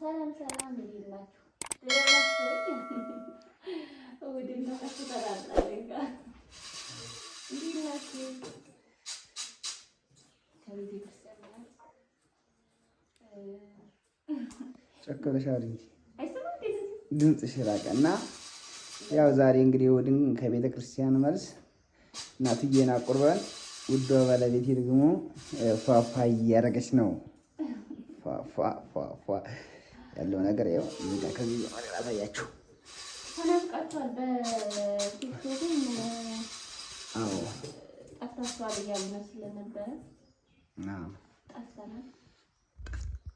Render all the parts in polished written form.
ሰላም ሰላም ይላችሁ ደረሰኝ ወዲና ተፈራራለኝ ይላችሁ ከቤተ ክርስቲያን ቸኮለሻል እንጂ ድምፅሽ ራቀና ያው ዛሬ እንግዲህ ወድን ከቤተ ክርስቲያን መልስ እናትዬን አቁርበን ውዷ ባለቤቴ ደግሞ ፏፏ እያደረገች ነው። ፏፏ ያለው ነገር ያው እዚህ ከዚህ ማለት አሳያችሁ። ተናፍቃችኋል። በቲክቶክም አዎ ጠፍታችኋል እያሉ መስሎኝ ነበረ። አዎ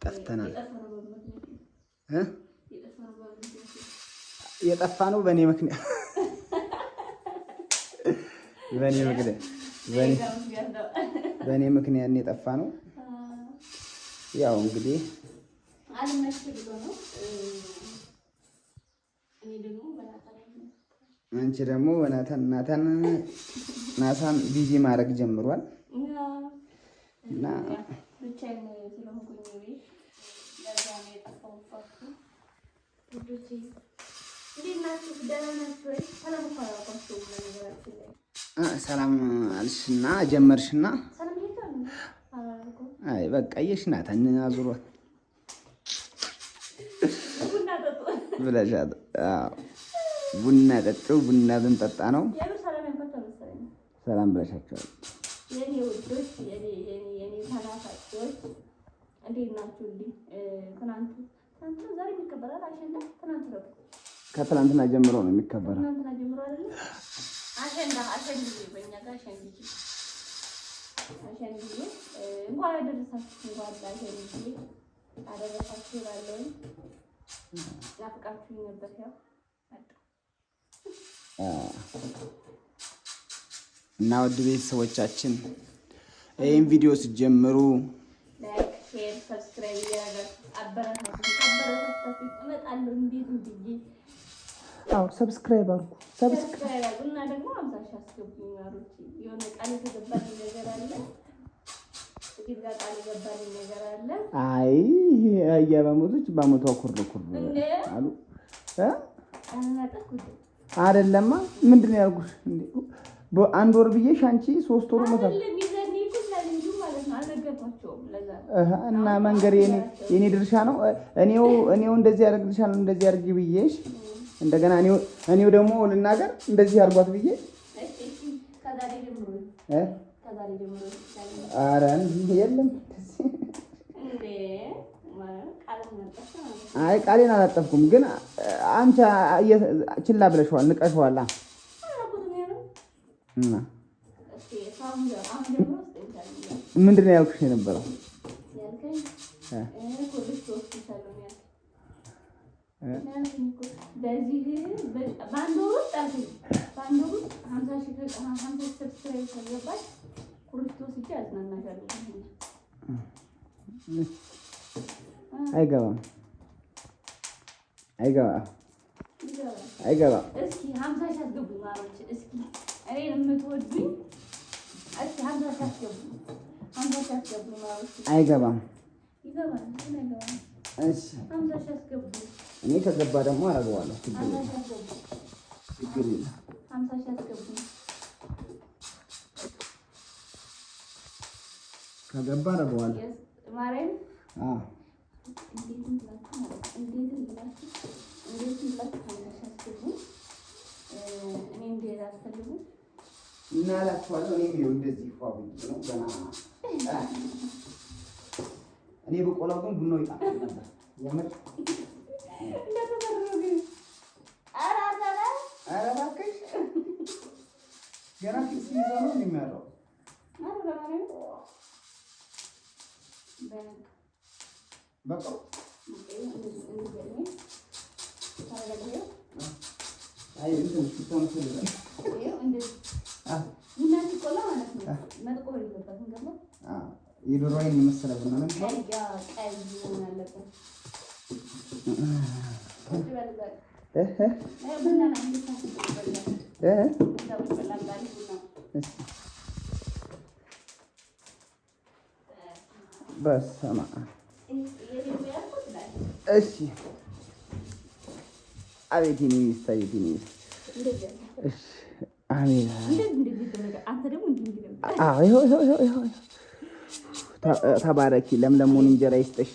ጠፍተናል። የጠፋ ነው በእኔ ምክንያት በእኔ ምክንያት ነው የጠፋ ነው። ያው እንግዲህ አልመች ብሎ ነው። አንቺ ደግሞ ናታን ቢዚ ማድረግ ጀምሯል እና ብቻዬን ስለሆንኩኝ ለዛ ነው የጠፋሁባችሁ። ውዶቼ እንዴት ናችሁ? ደህና ናችሁ ወይ? ሰላም እኮ አላልኳችሁም በነገራችን ላይ። ሰላም አልሽና ጀመርሽና ሰላም ይላል አላልኩም። አይ በቃ የሽናታን አዙሯት ቡና ጠጡ ብለሻት። ቡና ጠጡ። ቡና ብንጠጣ ነው ሰላም ብለሻቸዋል። የኔ ውዶች የኔ ተናፋቂዎች እንዴት ናችሁልኝ? ትናንት ዛሬ የሚከበራል አሸንዳ ትናንት ነው ከትናንትና ጀምሮ ነው የሚከበረው። ትናንትና ጀምሮ አይደል? አሸንዳ በእኛ ጋር አሸንዳ እንኳን አደረሳችሁ። እንኳን አሸንዳ አደረሳችሁ እላለሁ። ናፍቃችሁኝ ነበር። ያው እና ውድ ቤተሰቦቻችን ይህን ቪዲዮ ስትጀምሩ ላይክ፣ ሼር፣ ሰብስክራይብ እያደረጋችሁ አበረታቱኝ። እመጣለሁ እንዴት ብዬ ሰብስክራይብ አድርጉ። ሰብስክራይብ እና ደግሞ 50 ሺህ አስገቡኝ። ማሮች የሆነ ቃል የተገባልኝ ነገር አለ። እዚህ ጋር ቃል የተገባልኝ ነገር አለ። አይ የበሞቶች በአመቷ ኩር አሉ አይደለማ። ምንድን ነው ያልኩሽ? አንድ ወር ብዬሽ አንቺ 3 ወር መጣ እና መንገር የኔ ድርሻ ነው። እኔው እንደዚህ ያደርግልሻለሁ እንደዚህ ያድርጊ ብዬሽ እንደገና እኔው ደግሞ ልናገር እንደዚህ አድርጓት ብዬ ኧረ የለም። አይ ቃሌን አላጠፍኩም፣ ግን አንቺ ችላ ብለሽዋል፣ ንቀሽዋል። እና ምንድን ነው ያልኩሽ የነበረው? በአንድ ወር ውስጥ 50 ሺህ ሰብስክራይብ ከገባች ኩሪፍቱ ወስጄ አዝናናሻለሁ። አይገባም። እስኪ 50 ሺህ አስገቡ ማሮች። እስኪ እኔን የምትወዱኝ እስኪ 50 ሺህ አስገቡ። 50 ሺህ አስገቡ ማሮች። አይገባም። ይገባል። እሺ 50 ሺህ አስገቡ። እኔ ከገባ ደግሞ አደርገዋለሁ። ችግር የለም። 50 ሺህ አስገቡ። ከገባ አደርገዋለሁ። ማርያም እና እላችኋለሁ። እንደዚህ ነው ገና እኔ በቆላው ግን ቡናው ይጣፍጥ ነበር። የምር ኧረ እባክሽ ገና ፊት ይዘው ነው የሚያደርገው። በቃ አይ እንትን ሽታው ነው የዶሮዬን የመሰለ ቡና ነው። በስመ አብ እሺ አቤት የኔ ሚስት አቤት የኔ ሚስት እሺ አሜን ተባረኪ ለምለሙን እንጀራ ይስጥሽ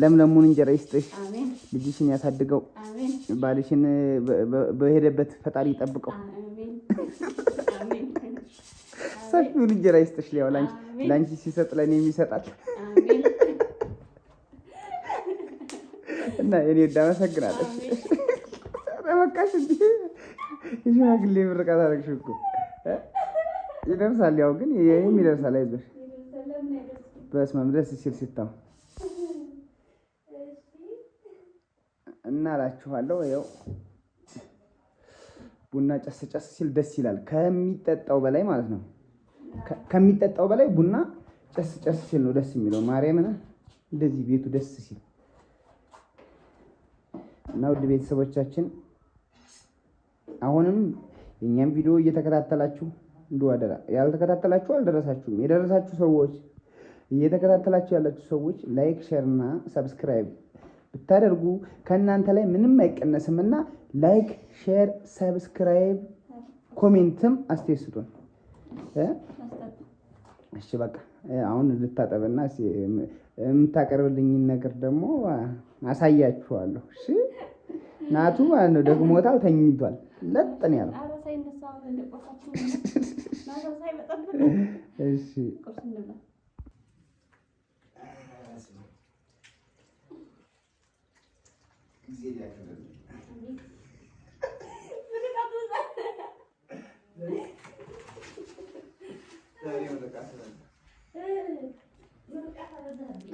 ለምለሙን እንጀራ ይስጥሽ ልጅሽን ያሳድገው ባልሽን በሄደበት ፈጣሪ ይጠብቀው ሰፊውን እንጀራ ይስጥሽ ያው ላንቺ ሲሰጥ ለኔ የሚሰጣት እና እኔ እንዳመሰግናለሁ በቃሽ እንዴ የሽማግሌ ምርቃት አደረግሽ እኮ ይደርሳል ያው ግን ይሄም ይደርሳል አይዞሽ በስመ አብ ደስ ሲል ሲታው እና እላችኋለሁ ያው ቡና ጨስ ጨስ ሲል ደስ ይላል ከሚጠጣው በላይ ማለት ነው ከሚጠጣው በላይ ቡና ጨስ ጨስ ሲል ነው ደስ የሚለው ማርያምን እንደዚህ ቤቱ ደስ ሲል እና ውድ ቤተሰቦቻችን አሁንም የኛም ቪዲዮ እየተከታተላችሁ እንደው አደራ ያልተከታተላችሁ አልደረሳችሁም የደረሳችሁ ሰዎች እየተከታተላችሁ ያላችሁ ሰዎች ላይክ ሼር እና ሰብስክራይብ ብታደርጉ ከእናንተ ላይ ምንም አይቀነስምና ላይክ ሼር ሰብስክራይብ ኮሜንትም አስተያየቱን እሺ በቃ አሁን ልታጠብና የምታቀርብልኝን ነገር ደግሞ አሳያችኋለሁ እሺ ናቱ ማለት ነው ደግሞታል ተኝቷል ለጥን ያለው እሺ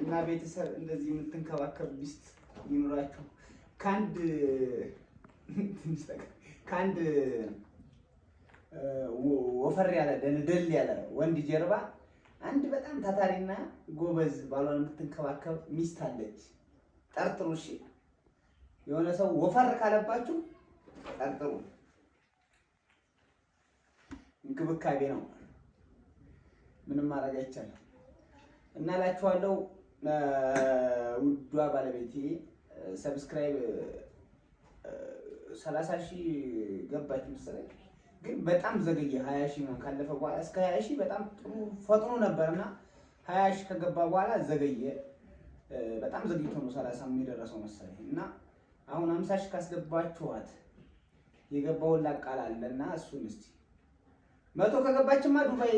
እና ቤተሰብ እንደዚህ የምትንከባከብ ሚስት ይኑራችሁ ከአንድ ወፈር ያለ ደልደል ያለ ወንድ ጀርባ አንድ በጣም ታታሪና ጎበዝ ባሏን የምትንከባከብ ሚስት አለች ጠርጥሩ እሺ የሆነ ሰው ወፈር ካለባችሁ ጠርጥሩ እንክብካቤ ነው ምንም ማድረግ አይቻልም እና እላችኋለሁ ውዷ ባለቤቴ ሰብስክራይብ 30,000 ገባች መሰለኝ ግን በጣም ዘገየ 20,000 ነው ካለፈ በኋላ እስከ 20,000 በጣም ጥሩ ፈጥኖ ነበርና 20,000 ከገባ በኋላ ዘገየ በጣም ዘግይቶ ነው 30 የሚደረሰው መሰለኝ እና አሁን 50,000 ካስገባችኋት የገባውን ላቃል አለና እሱን እስቲ 100 ከገባችማ ዱባይ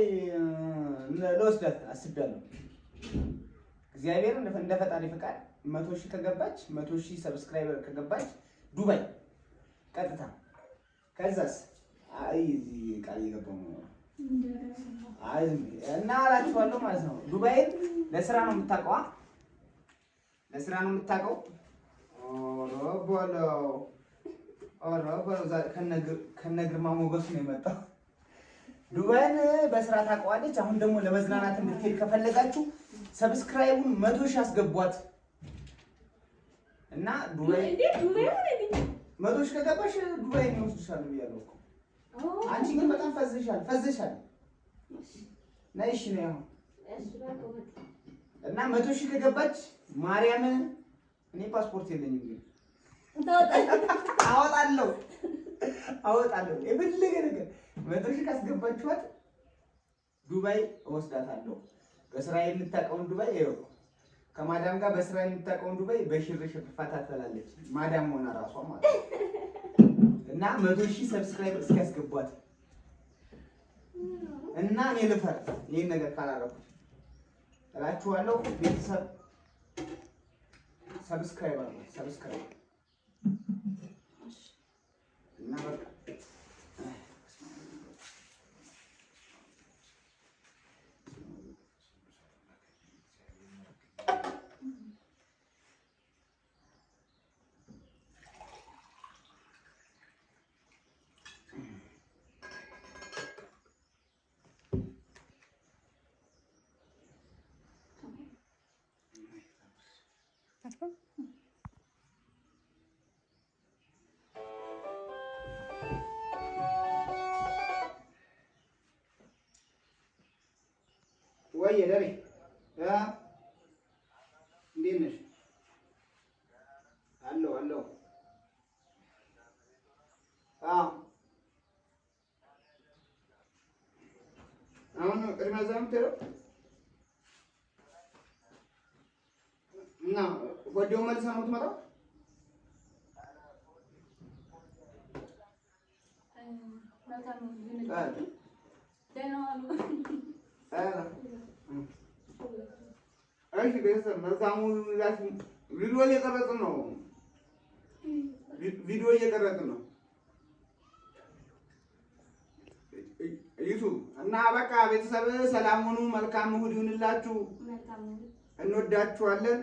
ለወስዳት አስቤያለሁ እግዚአብሔር እንደ ፈጣሪ ፍቃድ 100,000 ከገባች 100,000 ሰብስክራይበር ከገባች ዱባይ ቀጥታ ከዛስ አይ ቃል ይገባው አይ እና አላችኋለሁ ማለት ነው ዱባይን ለስራ ነው የምታውቀው ለስራ ነው የምታውቀው ኦሮቦሎ ከነግርማ ሞገሱ ነው የመጣው ዱባይን በስራ ታውቀዋለች አሁን ደግሞ ለመዝናናት እንድትሄድ ከፈለጋችሁ ሰብስክራይቡን 100,000 አስገቧት እና ዱባይ 100,000 ከገባሽ ዱባይ ነው ወስድሻለሁ ብያለሁ እኮ አንቺ ግን በጣም ፈዝሻል ነይሽ ነው እና 100,000 ከገባች ማርያም እኔ ፓስፖርት የለኝም ግን አወጣለሁ የፈለገ ነገር 100,000 ካስገባችኋት ዱባይ እወስዳታለሁ በስራ የምታውቀውን ዱባይ ይኸው ከማዳም ጋር በስራ የምታውቀውን ዱባይ በሽርሽር ፈታተላለች ማዳም ሆና ራሷ ማለት እና 100,000 ሰብስክራይበር እስኪያስገቧት እና እኔ ልፈር ይሄን ነገር ካላረኩት እላችኋለሁ ቤተሰብ ሰብስክራይበር እና በቃ ወይ ደሬ እንዴት ነሽ? አውቀዋለሁ። አዎ አሁን ቅድሚያ እዛ የምትሄደው እና ወዲያው መልሰህ ነው የምትመጣው? እሺ ቤተሰብ መልካሙን ቪዲዮ እየቀረጽን ነው። ቪዲዮ እየቀረጽን ነው ዩቱብ እና በቃ ቤተሰብ ሰላም ሁኑ። መልካም እሑድ ይሁንላችሁ። እንወዳችኋለን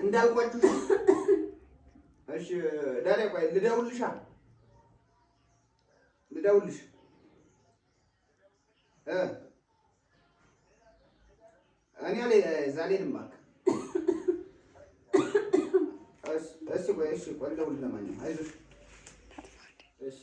እንዳልኳችሁ። እሺ ዳሬ ቆይ ልደውልልሽ እኔ ዛሬ ልማክ እሺ ቆይ ልደውልልሽ። ለማንኛውም አይዞሽ እሺ